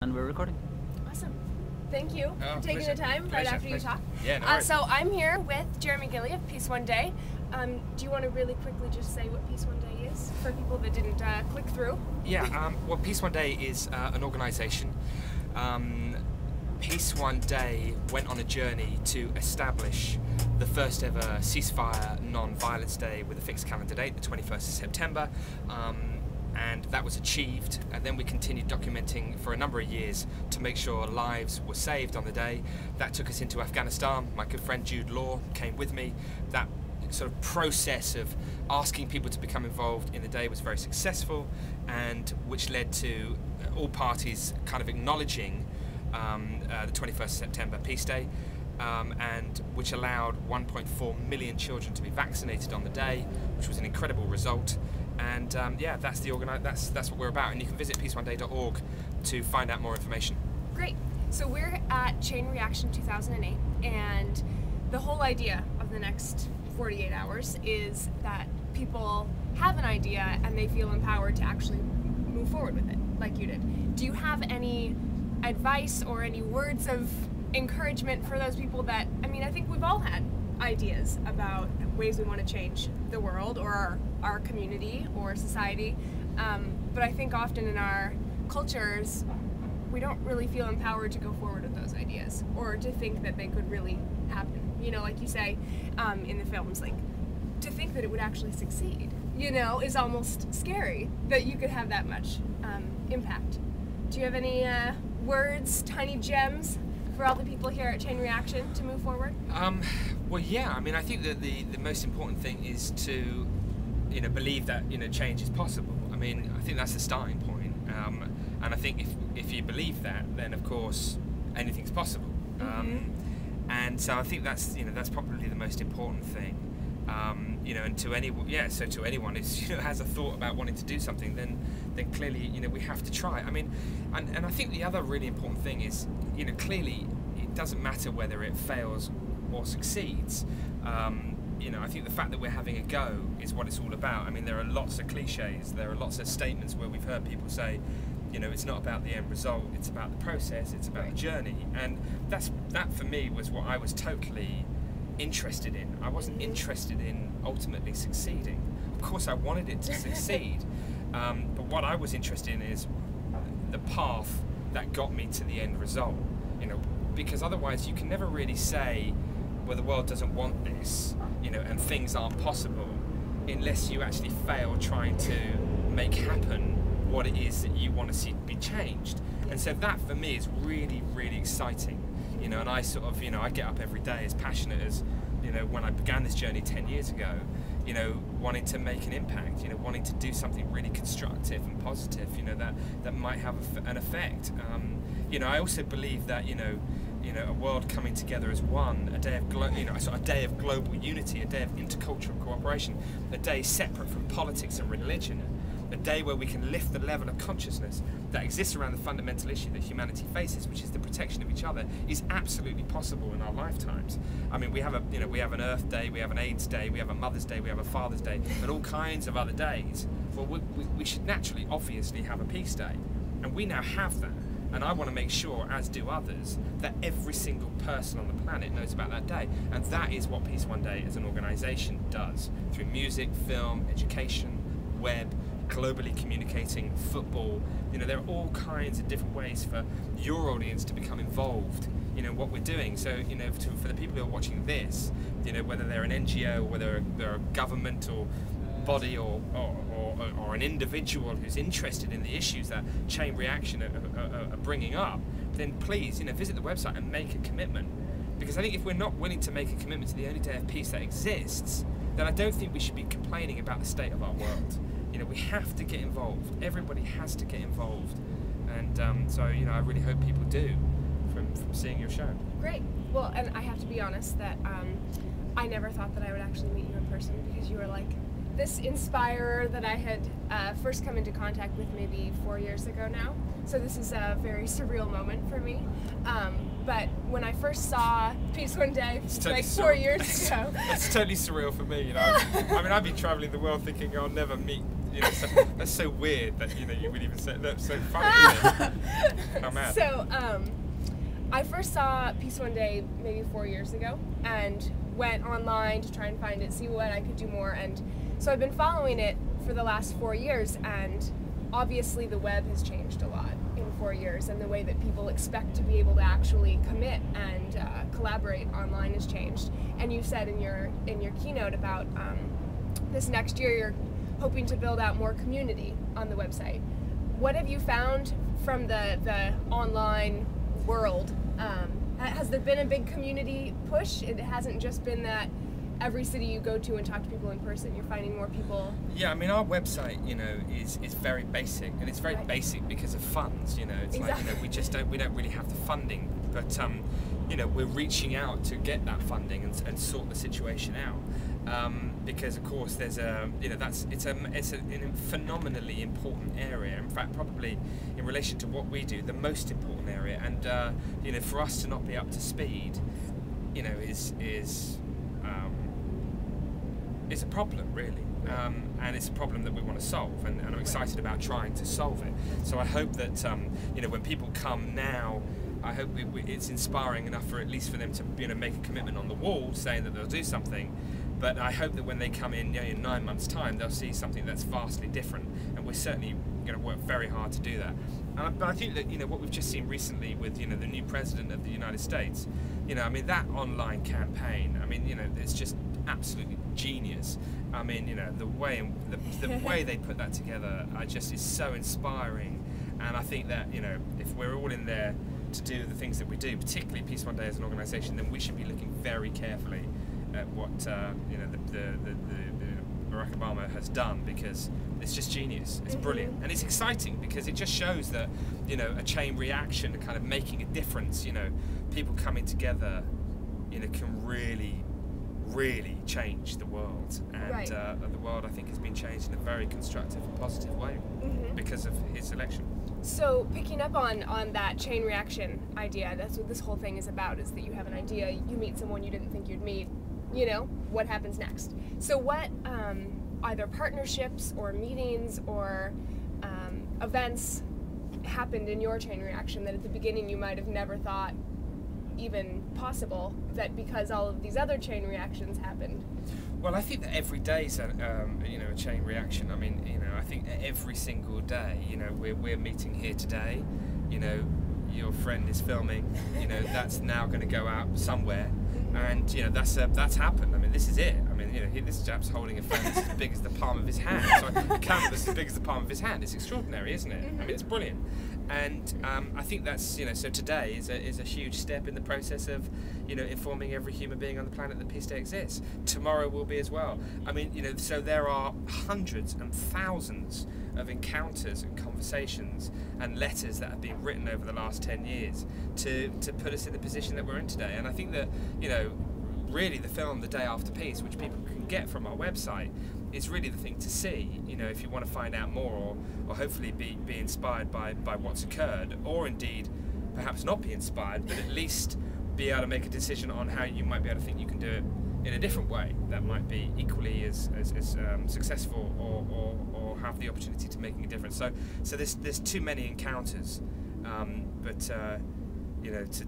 And we're recording. Awesome. Thank you for taking the time right after you talk. Yeah, no worries. So I'm here with Jeremy Gilley of Peace One Day. Do you want to really quickly just say what Peace One Day is for people that didn't click through? Yeah, well, Peace One Day is an organisation. Peace One Day went on a journey to establish the first ever ceasefire non-violence day with a fixed calendar date, the 21st of September. And that was achieved, and then we continued documenting for a number of years to make sure lives were saved on the day. That took us into Afghanistan. My good friend Jude Law came with me. That sort of process of asking people to become involved in the day was very successful, and which led to all parties kind of acknowledging the 21st of September Peace Day, and which allowed 1.4 million children to be vaccinated on the day, which was an incredible result. And yeah, that's what we're about, and you can visit peaceoneday.org to find out more information. Great. So we're at Chain Reaction 2008, and the whole idea of the next 48 hours is that people have an idea and they feel empowered to actually move forward with it, like you did. Do you have any advice or any words of encouragement for those people that, I mean, I think we've all had ideas about ways we want to change the world or our community or society, but I think often in our cultures we don't really feel empowered to go forward with those ideas or to think that they could really happen. You know, like you say in the films, like to think that it would actually succeed, you know, is almost scary that you could have that much impact. Do you have any words, tiny gems for all the people here at Chain Reaction to move forward? Well, yeah, I mean, I think that the most important thing is to, you know, believe that, you know, change is possible. I mean, I think that's the starting point. And I think if you believe that, then of course anything's possible. And so I think that's, you know, that's probably the most important thing. You know, and to anyone, yeah, so to anyone who, you know, has a thought about wanting to do something, then clearly, you know, we have to try. I mean, and I think the other really important thing is, you know, clearly it doesn't matter whether it fails or succeeds. You know, I think the fact that we're having a go is what it's all about. I mean, there are lots of cliches, there are lots of statements where we've heard people say, you know, it's not about the end result, it's about the process, it's about the journey. And that for me was what I was totally interested in. I wasn't interested in ultimately succeeding. Of course I wanted it to succeed, but what I was interested in is the path that got me to the end result. You know, because otherwise you can never really say, well, the world doesn't want this, you know, and things aren't possible, unless you actually fail trying to make happen what it is that you want to see be changed. And so that for me is really, really exciting. You know, and I sort of, you know, I get up every day as passionate as, you know, when I began this journey 10 years ago, you know, wanting to make an impact, you know, wanting to do something really constructive and positive, you know, that might have an effect. You know, I also believe that, you know, a world coming together as one, a day of a day of global unity, a day of intercultural cooperation, a day separate from politics and religion, a day where we can lift the level of consciousness that exists around the fundamental issue that humanity faces, which is the protection of each other, is absolutely possible in our lifetimes. I mean, we have an Earth Day, we have an AIDS Day, we have a Mother's Day, we have a Father's Day, and all kinds of other days. Well, we should naturally, obviously, have a Peace Day, and we now have that. And I want to make sure, as do others, that every single person on the planet knows about that day. And that is what Peace One Day as an organisation does, through music, film, education, web, globally communicating, football. You know, there are all kinds of different ways for your audience to become involved, you know, what we're doing. So, you know, for the people who are watching this, you know, whether they're an NGO, or whether they're a governmental body or an individual who's interested in the issues that Chain Reaction are bringing up, then please, you know, visit the website and make a commitment. Because I think if we're not willing to make a commitment to the only day of peace that exists, then I don't think we should be complaining about the state of our world. You know, we have to get involved. Everybody has to get involved. And so, you know, I really hope people do from seeing your show. Great. Well, and I have to be honest that I never thought that I would actually meet you in person, because you were like this inspirer that I had first come into contact with maybe 4 years ago now. So this is a very surreal moment for me. But when I first saw Peace One Day, totally like 4 years ago. It's totally surreal for me, you know. I mean, I've been traveling the world thinking I'll never meet that's so weird that you would even say that's so funny. How mad. So I first saw Peace One Day maybe 4 years ago, and went online to try and find it, see what I could do more, and so I've been following it for the last 4 years, and obviously the web has changed a lot in 4 years, and the way that people expect to be able to actually commit and collaborate online has changed. And you said in your keynote about this next year you're hoping to build out more community on the website. What have you found from the online world? Has there been a big community push? It hasn't just been that every city you go to and talk to people in person, you're finding more people? Yeah, I mean, our website, is very basic, and it's very basic because of funds. It's exactly. like, we don't really have the funding, but we're reaching out to get that funding and sort the situation out. Because of course there's it's a phenomenally important area. In fact, probably in relation to what we do, the most important area. And for us to not be up to speed, is a problem, really. And it's a problem that we want to solve, and I'm excited about trying to solve it. So I hope that when people come now, I hope it's inspiring enough for at least for them to make a commitment on the wall saying that they'll do something. But I hope that when they come in 9 months' time, they'll see something that's vastly different, and we're certainly going to work very hard to do that. But I think that what we've just seen recently with the new president of the United States, that online campaign, it's just absolutely genius. The way they put that together, is so inspiring. And I think that if we're all in there to do the things that we do, particularly Peace One Day as an organisation, then we should be looking very carefully at what the Barack Obama has done, because it's just genius. It's brilliant, and it's exciting because it just shows that a chain reaction, kind of making a difference. People coming together, can really change the world, and the world, I think, has been changed in a very constructive and positive way because of his election. So picking up on that chain reaction idea, that's what this whole thing is about, is that you have an idea, you meet someone you didn't think you'd meet, what happens next? So what either partnerships or meetings or events happened in your chain reaction that at the beginning you might have never thought even possible, that because all of these other chain reactions happened? Well, I think that every day is a chain reaction. I think every single day, we're meeting here today, your friend is filming, that's now going to go out somewhere, and that's happened. This is it. This chap's holding a phone that's as big as the palm of his hand. So a camera that's as big as the palm of his hand. It's extraordinary, isn't it? It's brilliant. And I think that's so today is a huge step in the process of informing every human being on the planet that Peace Day exists. Tomorrow will be as well. So there are hundreds and thousands of encounters and conversations and letters that have been written over the last 10 years to put us in the position that we're in today. And I think that really the film The Day After Peace, which people can get from our website, is really the thing to see, if you want to find out more, or hopefully be inspired by what's occurred, or indeed perhaps not be inspired, but at least be able to make a decision on how you might be able to think you can do it in a different way that might be equally as successful, or have the opportunity to making a difference. So there's too many encounters, but to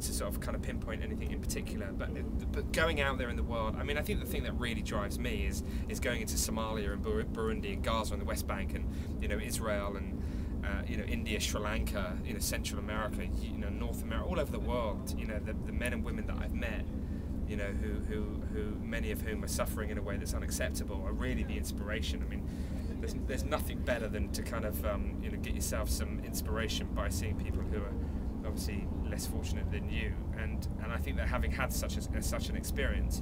sort of kind of pinpoint anything in particular, but going out there in the world, I think the thing that really drives me is going into Somalia and Burundi and Gaza and the West Bank, and Israel and India, Sri Lanka, Central America, North America, all over the world. The men and women that I've met, who many of whom are suffering in a way that's unacceptable, are really the inspiration. There's nothing better than to kind of get yourself some inspiration by seeing people who are obviously less fortunate than you, and I think that having had such an experience,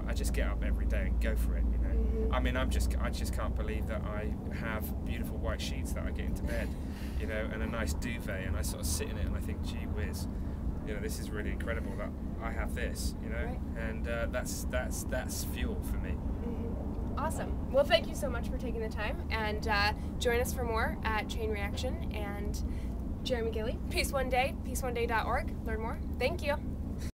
I just get up every day and go for it. I just can't believe that I have beautiful white sheets that I get into bed, and a nice duvet, and I sort of sit in it and I think, gee whiz, this is really incredible that I have this, Right. And that's fuel for me. Awesome. Well, thank you so much for taking the time, and join us for more at Chain Reaction. And Jeremy Gilley, Peace One Day, peaceoneday.org. Learn more. Thank you.